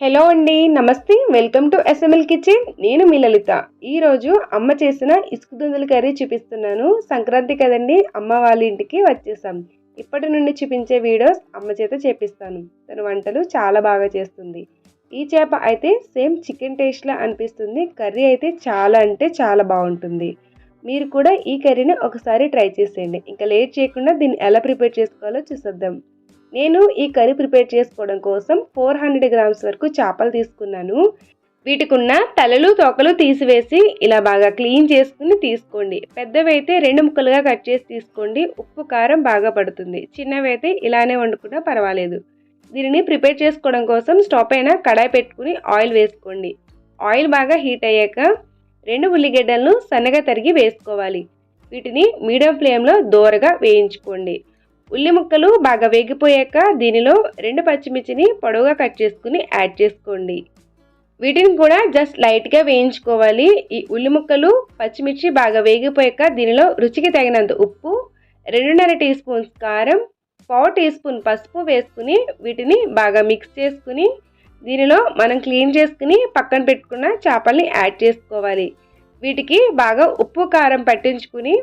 Hello అండి, నమస్తే. Welcome to SML kitchen. నేను మీ లలిత. ఈరోజు అమ్మ చేసిన ఇసుకుదుందుల కర్రీ చూపిస్తున్నాను. సంక్రాంతి కదండి, అమ్మ వాళ్ళ ఇంటికి వచ్చేసాం. ఇప్పటి నుండి చూపించే వీడియోస్ అమ్మ చేత చేపిస్తాను. తన వంటలు చాలా బాగా చేస్తుంది. ఈ చేప అయితే సేమ్ చికెన్ టేస్ట్లా అనిపిస్తుంది. కర్రీ అయితే చాలా అంటే చాలా బాగుంటుంది. మీరు కూడా ఈ కర్రీని ఒకసారి ట్రై చేసేయండి. ఇంకా లేట్ చేయకుండా దీన్ని ఎలా ప్రిపేర్ చేసుకోవాలో చూసేద్దాం. నేను ఈ కర్రీ ప్రిపేర్ చేసుకోవడం కోసం 400 గ్రామ్స్ వరకు చేపలు తీసుకున్నాను. వీటికి ఉన్న తలలు తోకలు తీసివేసి ఇలా బాగా క్లీన్ చేసుకుని తీసుకోండి. పెద్దవి అయితే 2 ముక్కలుగా కట్ చేసి తీసుకోండి. ఉప్పు కారం బాగా పడుతుంది. చిన్నవి అయితే ఇలానే వండుకున్నా పర్వాలేదు. దీనిని ప్రిపేర్ చేసుకోవడం కోసం స్టవ్ పైన కడాయి పెట్టుకుని ఆయిల్ వేసుకోండి. ఆయిల్ బాగా హీట్ అయ్యాక 2 ఉల్లిగడ్డలను సన్నగా తరిగి వేసుకోవాలి. వీటిని మీడియం ఫ్లేమ్లో దోరగా వేయించుకోండి. ఉల్లి ముక్కలు బాగా వేగిపోయాక దీనిలో 2 పచ్చిమిర్చిని పొడవుగా కట్ చేసుకుని యాడ్ చేసుకోండి. వీటిని కూడా జస్ట్ లైట్గా వేయించుకోవాలి. ఈ ఉల్లి ముక్కలు పచ్చిమిర్చి బాగా వేగిపోయాక దీనిలో రుచికి తగినంత ఉప్పు, 2.5 టీ స్పూన్స్ కారం, 1/4 టీ స్పూన్ పసుపు వేసుకుని వీటిని బాగా మిక్స్ చేసుకుని దీనిలో మనం క్లీన్ చేసుకుని పక్కన పెట్టుకున్న చేపల్ని యాడ్ చేసుకోవాలి. వీటికి బాగా ఉప్పు కారం పట్టించుకుని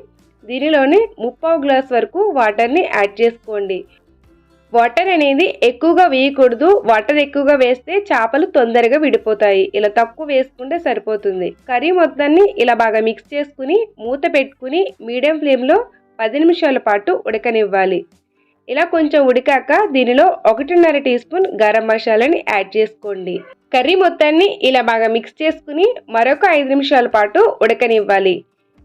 దీనిలోని 3/4 గ్లాస్ వరకు వాటర్ని యాడ్ చేసుకోండి. వాటర్ అనేది ఎక్కువగా వేయకూడదు. వాటర్ ఎక్కువగా వేస్తే చేపలు తొందరగా విడిపోతాయి. ఇలా తక్కువ వేసుకుంటే సరిపోతుంది. కర్రీ మొత్తాన్ని ఇలా బాగా మిక్స్ చేసుకుని మూత పెట్టుకుని మీడియం ఫ్లేమ్లో 10 నిమిషాల పాటు ఉడకనివ్వాలి. ఇలా కొంచెం ఉడికాక దీనిలో 1.5 టీ స్పూన్ గరం మసాలాని యాడ్ చేసుకోండి. కర్రీ మొత్తాన్ని ఇలా బాగా మిక్స్ చేసుకుని మరొక 5 నిమిషాల పాటు ఉడకనివ్వాలి.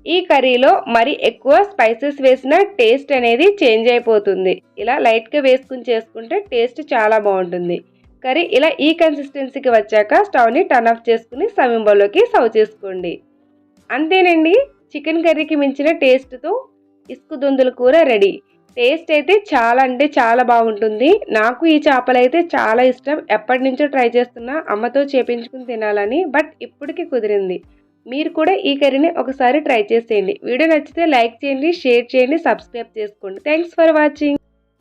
ఈ కర్రీలో మరి ఎక్కువ స్పైసెస్ వేసిన టేస్ట్ అనేది చేంజ్ అయిపోతుంది. ఇలా లైట్గా వేసుకుని చేసుకుంటే టేస్ట్ చాలా బాగుంటుంది. కర్రీ ఇలా ఈ కన్సిస్టెన్సీకి వచ్చాక స్టవ్ని టర్న్ ఆఫ్ చేసుకుని సర్వింగ్ బౌల్లోకి సర్వ్ చేసుకోండి. అంతేనండి, చికెన్ కర్రీకి మించిన టేస్ట్తో ఇసుకుదుందుల కూర రెడీ. టేస్ట్ అయితే చాలా అంటే చాలా బాగుంటుంది. నాకు ఈ చేపలు అయితే చాలా ఇష్టం. ఎప్పటి నుంచో ట్రై చేస్తున్నా అమ్మతో చేపించుకుని తినాలని, బట్ ఇప్పటికి కుదిరింది. మీరు కూడా ఈ కర్రీని ఒకసారి ట్రై చేసేయండి. వీడియో నచ్చితే లైక్ చేయండి, షేర్ చేయండి, సబ్స్క్రైబ్ చేసుకోండి. Thanks for watching.